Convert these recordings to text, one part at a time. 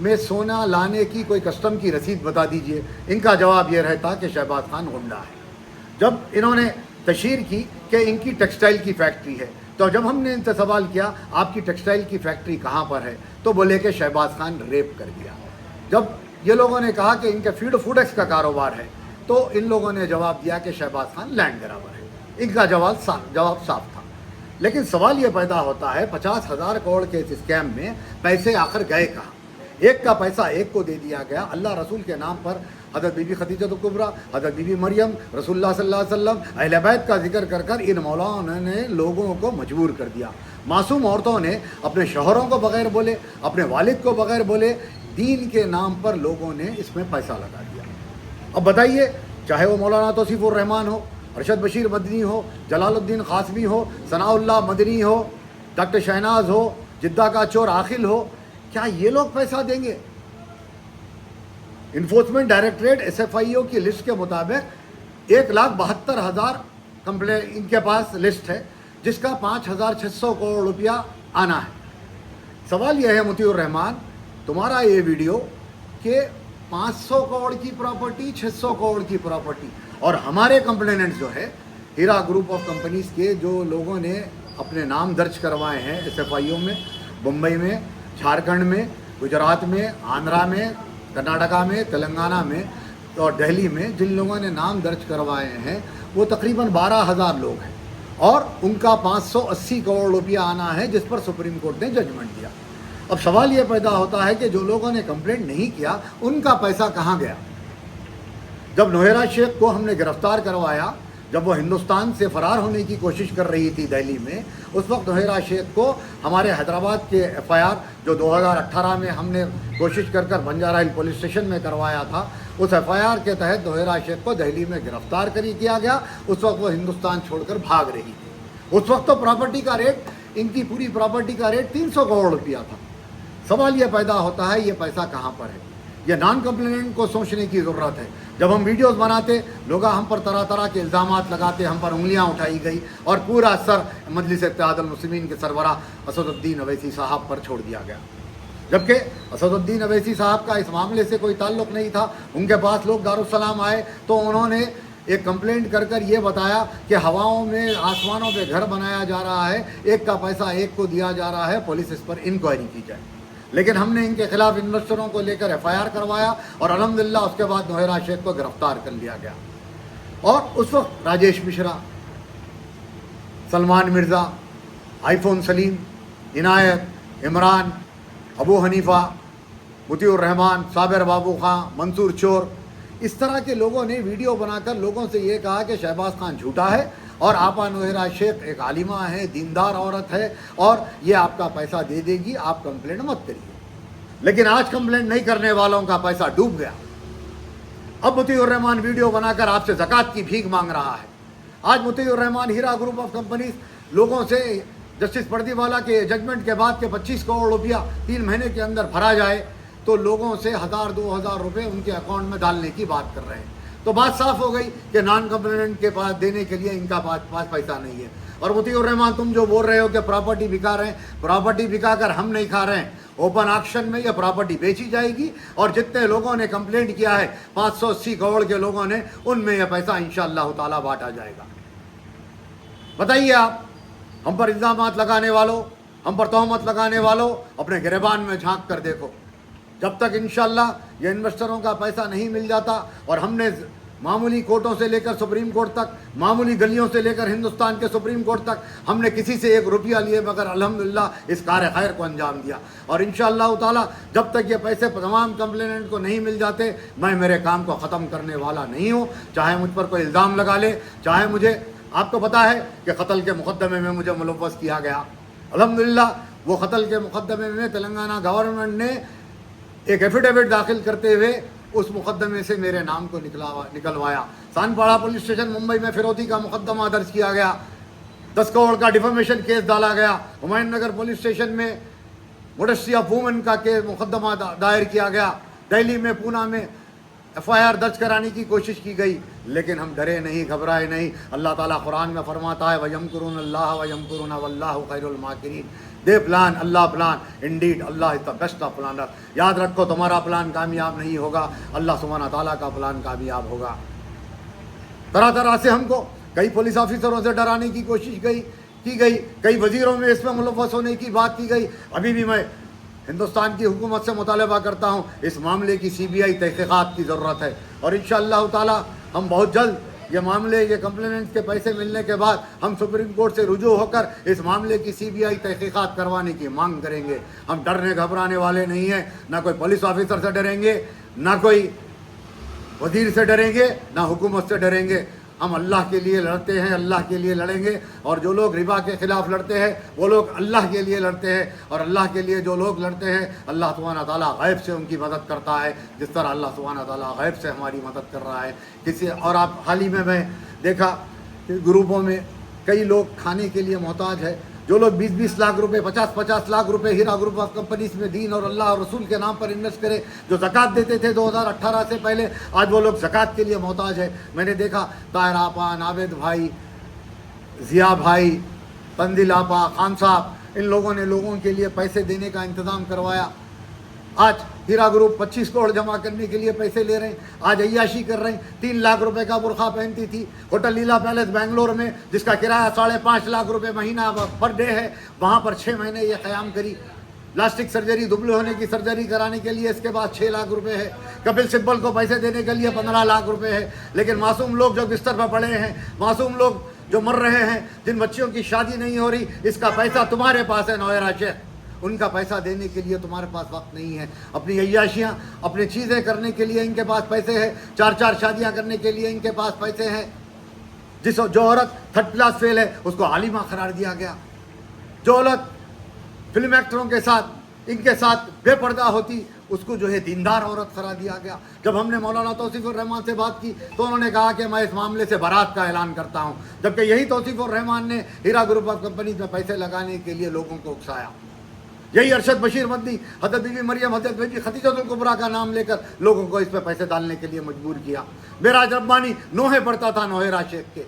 میں سونا لانے کی کوئی کسٹم کی رسید بتا دیجئے. ان کا جواب یہ رہتا کہ شہباز خان غنڈہ ہے. جب انہوں نے تشہیر کی کہ ان کی ٹیکسٹائل کی فیکٹری ہے, تو جب ہم نے ان سے سوال کیا آپ کی ٹیکسٹائل کی فیکٹری کہاں پر ہے, تو بولے کہ شہباز خان ریپ کر دیا. جب یہ لوگوں نے کہا کہ ان کے فوڈ ایکس کا کاروبار ہے, تو ان لوگوں نے جواب دیا کہ شہباز خان لینڈ گرابر ہے. ان کا جواب صاف تھا. لیکن سوال یہ پیدا ہوتا ہے 50,000 کروڑ کے اس اسکیم میں پیسے آخر گئے کہاں؟ ایک کا پیسہ ایک کو دے دیا گیا. اللہ رسول کے نام پر حضرت بی بی خدیجہ کبریٰ, حضرت بی بی مریم, رسول اللہ صلی اللہ علیہ وسلم, اہل بیت کا ذکر کر کر ان مولانا نے لوگوں کو مجبور کر دیا. معصوم عورتوں نے اپنے شوہروں کو بغیر بولے, اپنے والد کو بغیر بولے, دین کے نام پر لوگوں نے اس میں پیسہ لگا دیا. اب بتائیے, چاہے وہ مولانا توصیف الرحمان ہو, ارشد بشیر مدنی ہو, جلال الدین قاسمی ہو, ثناء اللہ مدنی ہو, ڈاکٹر شہناز ہو, جدہ کا چور عاقل ہو, کیا یہ لوگ پیسہ دیں گے؟ انفورسمنٹ ڈائریکٹریٹ SFIO کی لسٹ کے مطابق 1,72,000 کمپلین ان کے پاس لسٹ ہے, جس کا 5,600 کروڑ روپیہ آنا ہے. سوال یہ ہے مطیع الرحمان, تمہارا یہ ویڈیو کہ 500 کروڑ کی پراپرٹی, 600 کروڑ کی پراپرٹی, اور ہمارے کمپلیننٹ جو ہے ہیرا گروپ آف کمپنیز کے جو لوگوں نے اپنے نام درج کروائے ہیں SFIO میں, بمبئی میں, جھارکھنڈ میں, گجرات میں, آندھرا میں, کرناٹکا میں, تلنگانہ میں اور دہلی میں, جن لوگوں نے نام درج کروائے ہیں وہ تقریباً 12,000 لوگ ہیں, اور ان کا 580 کروڑ روپیہ آنا ہے, جس پر سپریم کورٹ نے ججمنٹ دیا. اب سوال یہ پیدا ہوتا ہے کہ جو لوگوں نے کمپلینٹ نہیں کیا ان کا پیسہ کہاں گیا؟ جب نوہیرا شیخ کو ہم نے گرفتار کروایا, جب وہ ہندوستان سے فرار ہونے کی کوشش کر رہی تھی دہلی میں, اس وقت نوہیرا شیخ کو ہمارے حیدرآباد کے FIR جو 2018 میں ہم نے کوشش کر کر بنجارا ہل پولیس اسٹیشن میں کروایا تھا, اس FIR کے تحت نوہیرا شیخ کو دہلی میں گرفتار کیا گیا. اس وقت وہ ہندوستان چھوڑ کر بھاگ رہی تھی. اس وقت تو پراپرٹی کا ریٹ, ان کی پوری پراپرٹی کا ریٹ 300 کروڑ روپیہ تھا. سوال یہ پیدا ہوتا ہے یہ پیسہ کہاں پر ہے؟ یہ نان کمپلیننٹ کو سوچنے کی ضرورت ہے. جب ہم ویڈیوز بناتے, لوگ ہم پر طرح طرح کے الزامات لگاتے, ہم پر انگلیاں اٹھائی گئی, اور پورا اثر مجلس اتحاد المسلمین کے سربراہ اسد الدین اویسی صاحب پر چھوڑ دیا گیا. جبکہ اسد الدین اویسی صاحب کا اس معاملے سے کوئی تعلق نہیں تھا. ان کے پاس لوگ دارالسلام آئے تو انہوں نے ایک کمپلینٹ کر کر یہ بتایا کہ ہواؤں میں, آسمانوں پہ گھر بنایا جا رہا ہے, ایک کا پیسہ ایک کو دیا جا رہا ہے, پولیس اس پر انکوائری کی جائے. لیکن ہم نے ان کے خلاف انویسٹروں کو لے کر FIR کروایا, اور الحمدللہ اس کے بعد نوہیرا شیخ کو گرفتار کر لیا گیا. اور اس وقت راجیش مشرا, سلمان مرزا, آئی فون سلیم, عنایت, عمران, ابو حنیفہ, مطیع الرحمان, صابر بابو خان, منصور چور, اس طرح کے لوگوں نے ویڈیو بنا کر لوگوں سے یہ کہا کہ شہباز خان جھوٹا ہے, اور آپا نوہیرا شیخ ایک عالمہ ہے, دیندار عورت ہے, اور یہ آپ کا پیسہ دے دے گی, آپ کمپلینٹ مت کریے. لیکن آج کمپلینٹ نہیں کرنے والوں کا پیسہ ڈوب گیا. اب مطیع الرحمان ویڈیو بنا کر آپ سے زکوٰۃ کی بھیک مانگ رہا ہے. آج مطیع الرحمان ہیرا گروپ آف کمپنیز لوگوں سے جسٹس پردیوالا کے ججمنٹ کے بعد کہ 25 کروڑ روپیہ 3 مہینے کے اندر بھرا جائے, تو لوگوں سے 1,000-2,000 روپے ان کے اکاؤنٹ میں ڈالنے کی بات کر رہے ہیں. تو بات صاف ہو گئی کہ نان کمپلیننٹ کے پاس دینے کے لیے ان کا پاس پیسہ نہیں ہے. اور مطیع الرحمان تم جو بول رہے ہو کہ پراپرٹی بکا رہے ہیں, پراپرٹی بکا کر ہم نہیں کھا رہے ہیں. اوپن آکشن میں یہ پراپرٹی بیچی جائے گی, اور جتنے لوگوں نے کمپلینٹ کیا ہے 580 کروڑ کے لوگوں نے, ان میں یہ پیسہ انشاءاللہ تعالیٰ بانٹا جائے گا. بتائیے آپ, ہم پر الزامات لگانے والوں, ہم پر تہمت لگانے والوں, اپنے گریبان میں جھانک کر دیکھو. جب تک انشاءاللہ یہ انویسٹروں کا پیسہ نہیں مل جاتا, اور ہم نے معمولی کورٹوں سے لے کر سپریم کورٹ تک, معمولی گلیوں سے لے کر ہندوستان کے سپریم کورٹ تک, ہم نے کسی سے 1 روپیہ لیے مگر الحمدللہ اس کار خیر کو انجام دیا. اور انشاءاللہ تعالی جب تک یہ پیسے تمام کمپلیننٹ کو نہیں مل جاتے, میں میرے کام کو ختم کرنے والا نہیں ہوں. چاہے مجھ پر کوئی الزام لگا لے, چاہے مجھے, آپ کو پتہ ہے کہ قتل کے مقدمے میں مجھے ملوث کیا گیا. الحمدللہ وہ قتل کے مقدمے میں تلنگانہ گورنمنٹ نے ایک ایفیڈیوٹ داخل کرتے ہوئے اس مقدمے سے میرے نام کو نکلوایا. سانپاڑا پولیس اسٹیشن ممبئی میں فروتی کا مقدمہ درج کیا گیا, 10 کروڑ کا ڈیفیمیشن کیس ڈالا گیا. ہمایوں نگر پولیس اسٹیشن میں موڈسٹی آف وومن کا مقدمہ دائر کیا گیا. دہلی میں, پونا میں FIR درج کرانے کی کوشش کی گئی، لیکن ہم ڈرے نہیں، گھبرائے نہیں۔ اللہ تعالیٰ قرآن میں فرماتا ہے وَيَمْكُرُونَ اللَّهَ وَيَمْكُرُونَ وَاللَّهُ خَيْرُ الْمَاكِرِينَ۔ They plan, Allah plan, indeed Allah is the best of planner. یاد رکھو تمہارا پلان کامیاب نہیں ہوگا، اللہ سبحانہ تعالیٰ کا پلان کامیاب ہوگا۔ طرح طرح سے ہم کو کئی پولیس آفیسروں سے ڈرانے کی کوشش کی گئی، کئی وزیروں میں اس میں ملوث ہونے کی بات کی گئی۔ ابھی بھی میں ہندوستان کی حکومت سے مطالبہ کرتا ہوں، اس معاملے کی CBI تحقیقات کی ضرورت ہے، اور انشاءاللہ تعالی ہم بہت جلد یہ معاملے، یہ کمپلیننٹس کے پیسے ملنے کے بعد ہم سپریم کورٹ سے رجوع ہو کر اس معاملے کی CBI تحقیقات کروانے کی مانگ کریں گے۔ ہم ڈرنے گھبرانے والے نہیں ہیں، نہ کوئی پولیس آفیسر سے ڈریں گے، نہ کوئی وزیر سے ڈریں گے، نہ حکومت سے ڈریں گے۔ ہم اللہ کے لیے لڑتے ہیں، اللہ کے لیے لڑیں گے، اور جو لوگ ربا کے خلاف لڑتے ہیں وہ لوگ اللہ کے لیے لڑتے ہیں، اور اللہ کے لیے جو لوگ لڑتے ہیں اللہ سبحانہ تعالیٰ غیب سے ان کی مدد کرتا ہے، جس طرح اللہ سبحانہ تعالیٰ غیب سے ہماری مدد کر رہا ہے۔ اور آپ حال ہی میں دیکھا کہ گروپوں میں کئی لوگ کھانے کے لیے محتاج ہے، جو لوگ 20-20 لاکھ روپے، 50-50 لاکھ روپے ہیرا گروپ آف کمپنیز میں دین اور اللہ اور رسول کے نام پر انویسٹ کرے، جو زکوٰۃ دیتے تھے 2018 سے پہلے، آج وہ لوگ زکوٰۃ کے لیے محتاج ہے۔ میں نے دیکھا طاہر آپا، ناوید بھائی، ضیاء بھائی، تنزیل آپا، خان صاحب، ان لوگوں نے لوگوں کے لیے پیسے دینے کا انتظام کروایا۔ آج ہیرا گروپ 25 کروڑ جمع کرنے کے لیے پیسے لے رہے ہیں، آج عیاشی کر رہے ہیں۔ 3 لاکھ روپے کا برقع پہنتی تھی ہوٹل لیلا پیلیس بنگلور میں، جس کا کرایہ 5.5 لاکھ روپے مہینہ پر ڈے ہے، وہاں پر 6 مہینے یہ قیام کری۔ پلاسٹک سرجری، دبلے ہونے کی سرجری کرانے کے لیے اس کے بعد 6 لاکھ روپے ہے۔ کپل سبل کو پیسے دینے کے لیے 15 لاکھ روپے ہے۔ لیکن معصوم لوگ جو بستر پر پڑے ہیں، معصوم لوگ جو مر رہے ہیں، جن بچیوں کی شادی نہیں ہو رہی، اس کا پیسہ تمہارے پاس ہے نویرا شیخ، ان کا پیسہ دینے کے لیے تمہارے پاس وقت نہیں ہے۔ اپنی عیاشیاں، اپنی چیزیں کرنے کے لیے ان کے پاس پیسے ہیں، 4 شادیاں کرنے کے لیے ان کے پاس پیسے ہیں۔ جو عورت 3rd کلاس فیل ہے اس کو عالمہ قرار دیا گیا، جو عورت فلم ایکٹروں کے ساتھ، ان کے ساتھ بے پردہ ہوتی، اس کو جو ہے دیندار عورت قرار دیا گیا۔ جب ہم نے مولانا توصیف الرحمان سے بات کی تو انہوں نے کہا کہ میں اس معاملے سے برات کا اعلان کرتا ہوں، جبکہ یہی توصیف الرحمان نے ہیرا گروپ آف کمپنیز میں پیسے لگانے کے لیے لوگوں کو اکسایا۔ یہی ارشد بشیر مدنی حضرت بی بی مریم، حضرت بی بی خدیجہ الکبریٰ کا نام لے کر لوگوں کو اس پہ پیسے ڈالنے کے لیے مجبور کیا۔ معراج ربانی نوحے پڑھتا تھا نوحیرا شیخ کے،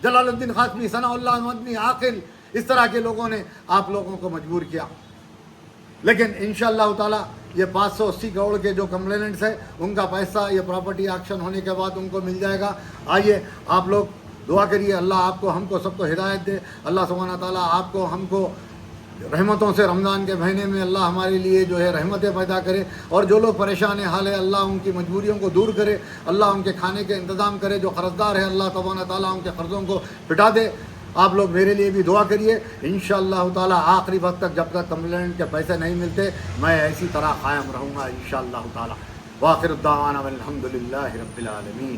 جلال الدین قاسمی، ثناء اللہ مدنی، عاقل، اس طرح کے لوگوں نے آپ لوگوں کو مجبور کیا۔ لیکن انشاءاللہ تعالیٰ یہ 580 کروڑ کے جو کمپلیننٹس ہیں ان کا پیسہ یہ پراپرٹی ایکشن ہونے کے بعد ان کو مل جائے گا۔ آئیے آپ لوگ دعا کریے، اللہ آپ کو، ہم کو، سب کو ہدایت دے۔ اللہ سبحانہ تعالیٰ آپ کو، ہم کو رحمتوں سے رمضان کے مہینے میں اللہ ہمارے لیے جو ہے رحمتیں پیدا کرے، اور جو لوگ پریشان حال ہے اللہ ان کی مجبوریوں کو دور کرے، اللہ ان کے کھانے کے انتظام کرے، جو قرض دار ہے اللہ سبحانہ تعالیٰ ان کے قرضوں کو پٹا دے۔ آپ لوگ میرے لیے بھی دعا کریے، انشاءاللہ تعالیٰ آخری وقت تک جب تک کمپلیننٹ کے پیسے نہیں ملتے میں ایسی طرح قائم رہوں گا انشاءاللہ تعالیٰ۔ وآخر الدعوانا والحمد للہ رب العالمین۔